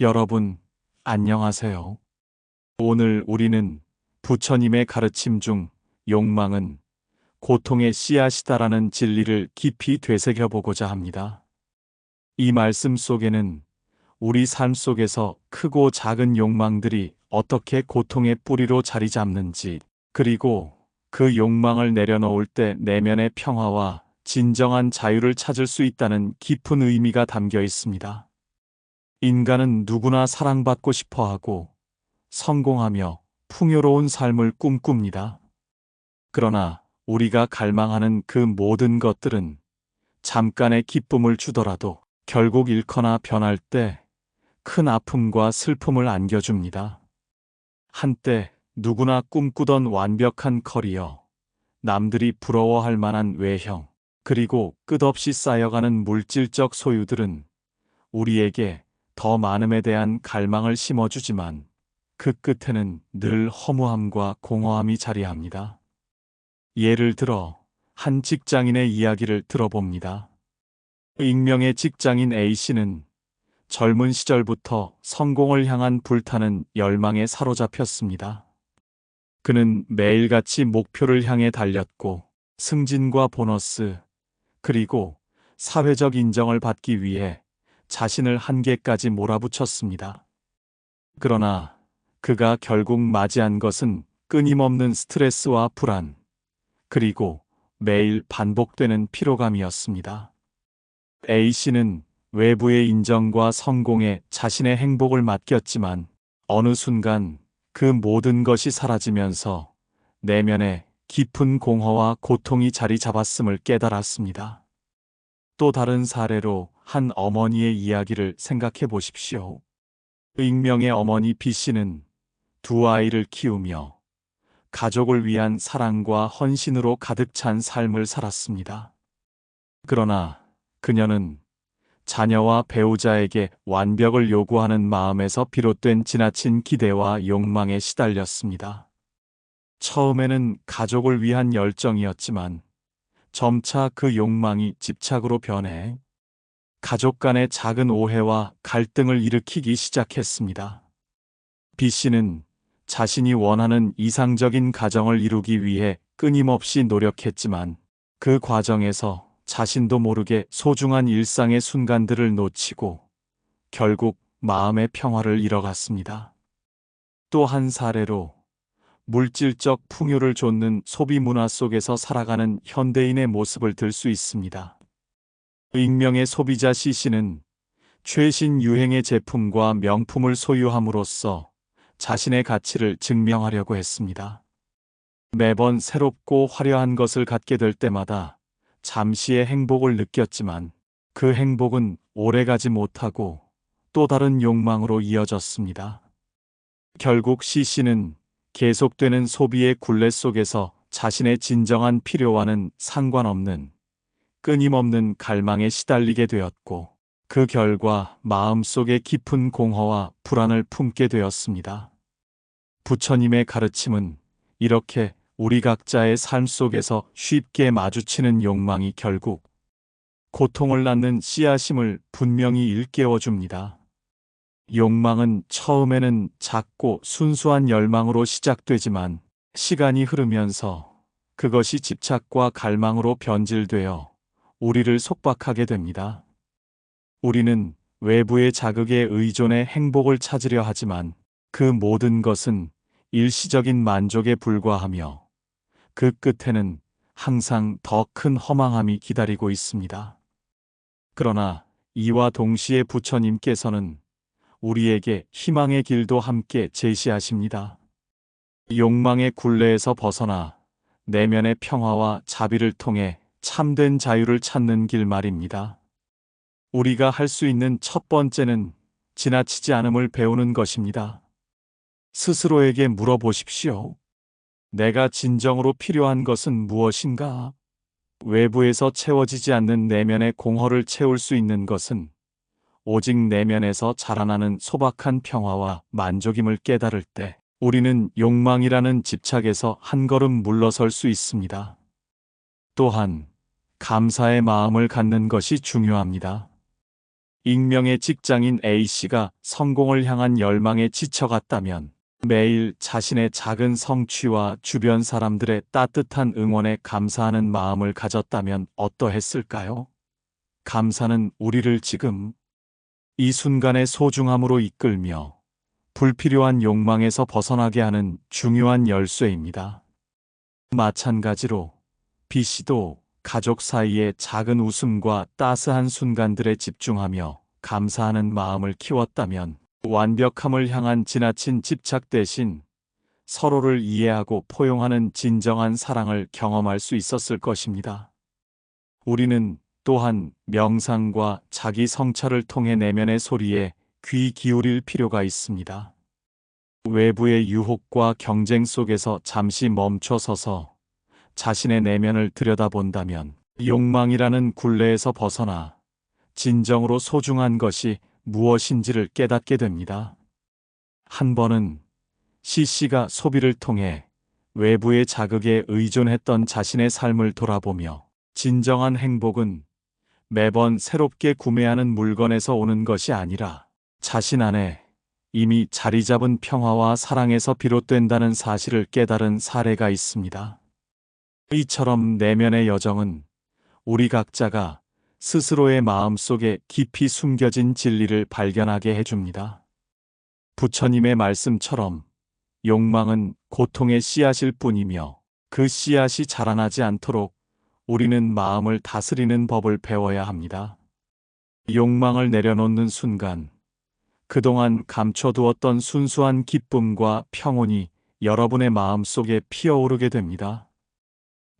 여러분, 안녕하세요. 오늘 우리는 부처님의 가르침 중 욕망은 고통의 씨앗이다라는 진리를 깊이 되새겨보고자 합니다. 이 말씀 속에는 우리 삶 속에서 크고 작은 욕망들이 어떻게 고통의 뿌리로 자리 잡는지, 그리고 그 욕망을 내려놓을 때 내면의 평화와 진정한 자유를 찾을 수 있다는 깊은 의미가 담겨 있습니다. 인간은 누구나 사랑받고 싶어 하고 성공하며 풍요로운 삶을 꿈꿉니다. 그러나 우리가 갈망하는 그 모든 것들은 잠깐의 기쁨을 주더라도 결국 잃거나 변할 때 큰 아픔과 슬픔을 안겨줍니다. 한때 누구나 꿈꾸던 완벽한 커리어, 남들이 부러워할 만한 외형, 그리고 끝없이 쌓여가는 물질적 소유들은 우리에게 더 많음에 대한 갈망을 심어주지만 그 끝에는 늘 허무함과 공허함이 자리합니다. 예를 들어 한 직장인의 이야기를 들어봅니다. 익명의 직장인 A씨는 젊은 시절부터 성공을 향한 불타는 열망에 사로잡혔습니다. 그는 매일같이 목표를 향해 달렸고 승진과 보너스, 그리고 사회적 인정을 받기 위해 자신을 한계까지 몰아붙였습니다. 그러나 그가 결국 맞이한 것은 끊임없는 스트레스와 불안, 그리고 매일 반복되는 피로감이었습니다. A씨는 외부의 인정과 성공에 자신의 행복을 맡겼지만 어느 순간 그 모든 것이 사라지면서 내면에 깊은 공허와 고통이 자리 잡았음을 깨달았습니다. 또 다른 사례로 한 어머니의 이야기를 생각해 보십시오. 익명의 어머니 B씨는 두 아이를 키우며 가족을 위한 사랑과 헌신으로 가득 찬 삶을 살았습니다. 그러나 그녀는 자녀와 배우자에게 완벽을 요구하는 마음에서 비롯된 지나친 기대와 욕망에 시달렸습니다. 처음에는 가족을 위한 열정이었지만 점차 그 욕망이 집착으로 변해 가족 간의 작은 오해와 갈등을 일으키기 시작했습니다. B씨는 자신이 원하는 이상적인 가정을 이루기 위해 끊임없이 노력했지만 그 과정에서 자신도 모르게 소중한 일상의 순간들을 놓치고 결국 마음의 평화를 잃어갔습니다. 또 한 사례로 물질적 풍요를 좇는 소비 문화 속에서 살아가는 현대인의 모습을 들 수 있습니다. 익명의 소비자 C씨는 최신 유행의 제품과 명품을 소유함으로써 자신의 가치를 증명하려고 했습니다. 매번 새롭고 화려한 것을 갖게 될 때마다 잠시의 행복을 느꼈지만 그 행복은 오래가지 못하고 또 다른 욕망으로 이어졌습니다. 결국 C씨는 계속되는 소비의 굴레 속에서 자신의 진정한 필요와는 상관없는 끊임없는 갈망에 시달리게 되었고 그 결과 마음속에 깊은 공허와 불안을 품게 되었습니다. 부처님의 가르침은 이렇게 우리 각자의 삶 속에서 쉽게 마주치는 욕망이 결국 고통을 낳는 씨앗임을 분명히 일깨워 줍니다. 욕망은 처음에는 작고 순수한 열망으로 시작되지만 시간이 흐르면서 그것이 집착과 갈망으로 변질되어 우리를 속박하게 됩니다. 우리는 외부의 자극에 의존해 행복을 찾으려 하지만 그 모든 것은 일시적인 만족에 불과하며 그 끝에는 항상 더 큰 허망함이 기다리고 있습니다. 그러나 이와 동시에 부처님께서는 우리에게 희망의 길도 함께 제시하십니다. 욕망의 굴레에서 벗어나 내면의 평화와 자비를 통해 참된 자유를 찾는 길 말입니다. 우리가 할 수 있는 첫 번째는 지나치지 않음을 배우는 것입니다. 스스로에게 물어보십시오. 내가 진정으로 필요한 것은 무엇인가? 외부에서 채워지지 않는 내면의 공허를 채울 수 있는 것은 오직 내면에서 자라나는 소박한 평화와 만족임을 깨달을 때 우리는 욕망이라는 집착에서 한 걸음 물러설 수 있습니다. 또한 감사의 마음을 갖는 것이 중요합니다. 익명의 직장인 A씨가 성공을 향한 열망에 지쳐갔다면, 매일 자신의 작은 성취와 주변 사람들의 따뜻한 응원에 감사하는 마음을 가졌다면 어떠했을까요? 감사는 우리를 지금 이 순간의 소중함으로 이끌며 불필요한 욕망에서 벗어나게 하는 중요한 열쇠입니다. 마찬가지로 B씨도 가족 사이의 작은 웃음과 따스한 순간들에 집중하며 감사하는 마음을 키웠다면, 완벽함을 향한 지나친 집착 대신 서로를 이해하고 포용하는 진정한 사랑을 경험할 수 있었을 것입니다. 우리는 또한 명상과 자기 성찰을 통해 내면의 소리에 귀 기울일 필요가 있습니다. 외부의 유혹과 경쟁 속에서 잠시 멈춰서서 자신의 내면을 들여다본다면, 욕망이라는 굴레에서 벗어나 진정으로 소중한 것이 무엇인지를 깨닫게 됩니다. 한 번은 C씨가 소비를 통해 외부의 자극에 의존했던 자신의 삶을 돌아보며, 진정한 행복은 매번 새롭게 구매하는 물건에서 오는 것이 아니라 자신 안에 이미 자리 잡은 평화와 사랑에서 비롯된다는 사실을 깨달은 사례가 있습니다. 이처럼 내면의 여정은 우리 각자가 스스로의 마음속에 깊이 숨겨진 진리를 발견하게 해줍니다. 부처님의 말씀처럼 욕망은 고통의 씨앗일 뿐이며, 그 씨앗이 자라나지 않도록 우리는 마음을 다스리는 법을 배워야 합니다. 욕망을 내려놓는 순간, 그동안 감춰두었던 순수한 기쁨과 평온이 여러분의 마음속에 피어오르게 됩니다.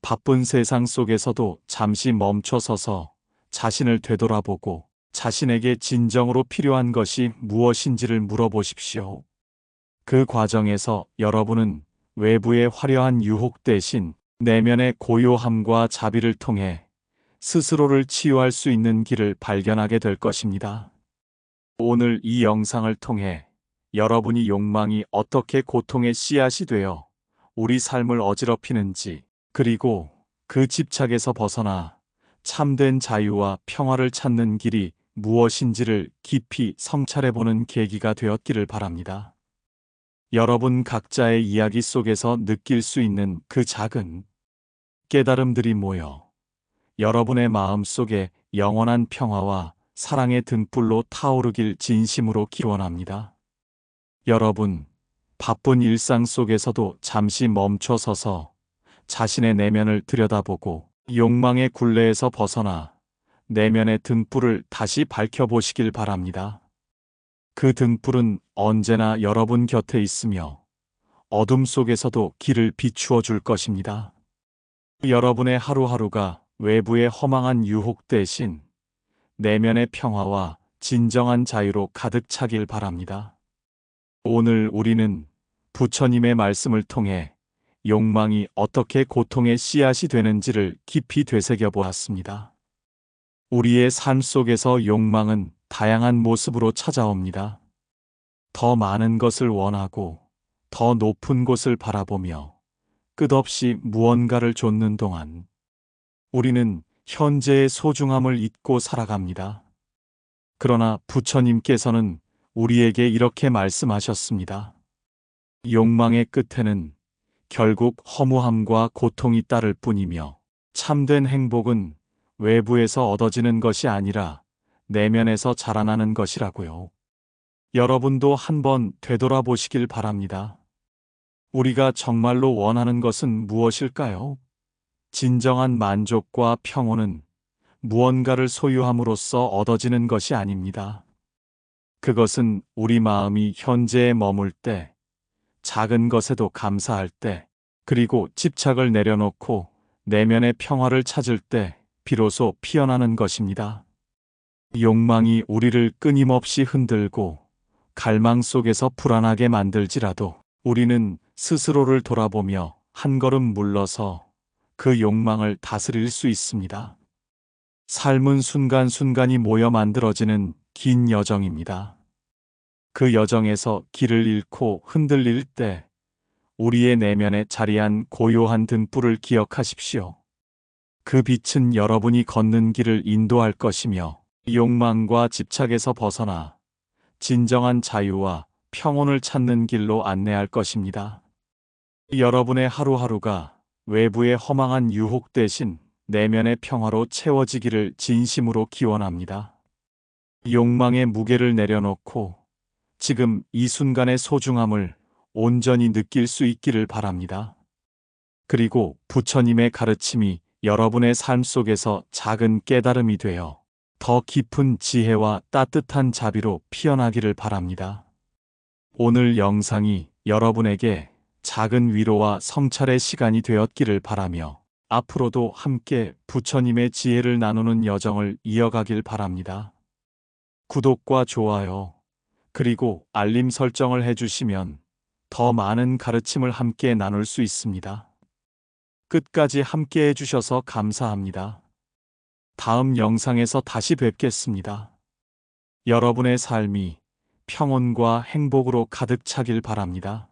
바쁜 세상 속에서도 잠시 멈춰서서 자신을 되돌아보고 자신에게 진정으로 필요한 것이 무엇인지를 물어보십시오. 그 과정에서 여러분은 외부의 화려한 유혹 대신 내면의 고요함과 자비를 통해 스스로를 치유할 수 있는 길을 발견하게 될 것입니다. 오늘 이 영상을 통해 여러분이 욕망이 어떻게 고통의 씨앗이 되어 우리 삶을 어지럽히는지, 그리고 그 집착에서 벗어나 참된 자유와 평화를 찾는 길이 무엇인지를 깊이 성찰해보는 계기가 되었기를 바랍니다. 여러분 각자의 이야기 속에서 느낄 수 있는 그 작은 깨달음들이 모여 여러분의 마음 속에 영원한 평화와 사랑의 등불로 타오르길 진심으로 기원합니다. 여러분, 바쁜 일상 속에서도 잠시 멈춰서서 자신의 내면을 들여다보고 욕망의 굴레에서 벗어나 내면의 등불을 다시 밝혀보시길 바랍니다. 그 등불은 언제나 여러분 곁에 있으며 어둠 속에서도 길을 비추어 줄 것입니다. 여러분의 하루하루가 외부의 허망한 유혹 대신 내면의 평화와 진정한 자유로 가득 차길 바랍니다. 오늘 우리는 부처님의 말씀을 통해 욕망이 어떻게 고통의 씨앗이 되는지를 깊이 되새겨 보았습니다. 우리의 삶 속에서 욕망은 다양한 모습으로 찾아옵니다. 더 많은 것을 원하고 더 높은 곳을 바라보며 끝없이 무언가를 좇는 동안 우리는 현재의 소중함을 잊고 살아갑니다. 그러나 부처님께서는 우리에게 이렇게 말씀하셨습니다. 욕망의 끝에는 결국 허무함과 고통이 따를 뿐이며, 참된 행복은 외부에서 얻어지는 것이 아니라 내면에서 자라나는 것이라고요. 여러분도 한번 되돌아보시길 바랍니다. 우리가 정말로 원하는 것은 무엇일까요? 진정한 만족과 평온은 무언가를 소유함으로써 얻어지는 것이 아닙니다. 그것은 우리 마음이 현재에 머물 때, 작은 것에도 감사할 때, 그리고 집착을 내려놓고 내면의 평화를 찾을 때 비로소 피어나는 것입니다. 욕망이 우리를 끊임없이 흔들고 갈망 속에서 불안하게 만들지라도, 우리는 스스로를 돌아보며 한 걸음 물러서 그 욕망을 다스릴 수 있습니다. 삶은 순간순간이 모여 만들어지는 긴 여정입니다. 그 여정에서 길을 잃고 흔들릴 때 우리의 내면에 자리한 고요한 등불을 기억하십시오. 그 빛은 여러분이 걷는 길을 인도할 것이며 욕망과 집착에서 벗어나 진정한 자유와 평온을 찾는 길로 안내할 것입니다. 여러분의 하루하루가 외부의 허망한 유혹 대신 내면의 평화로 채워지기를 진심으로 기원합니다. 욕망의 무게를 내려놓고 지금 이 순간의 소중함을 온전히 느낄 수 있기를 바랍니다. 그리고 부처님의 가르침이 여러분의 삶 속에서 작은 깨달음이 되어 더 깊은 지혜와 따뜻한 자비로 피어나기를 바랍니다. 오늘 영상이 여러분에게 작은 위로와 성찰의 시간이 되었기를 바라며 앞으로도 함께 부처님의 지혜를 나누는 여정을 이어가길 바랍니다. 구독과 좋아요, 그리고 알림 설정을 해주시면 더 많은 가르침을 함께 나눌 수 있습니다. 끝까지 함께 해주셔서 감사합니다. 다음 영상에서 다시 뵙겠습니다. 여러분의 삶이 평온과 행복으로 가득 차길 바랍니다.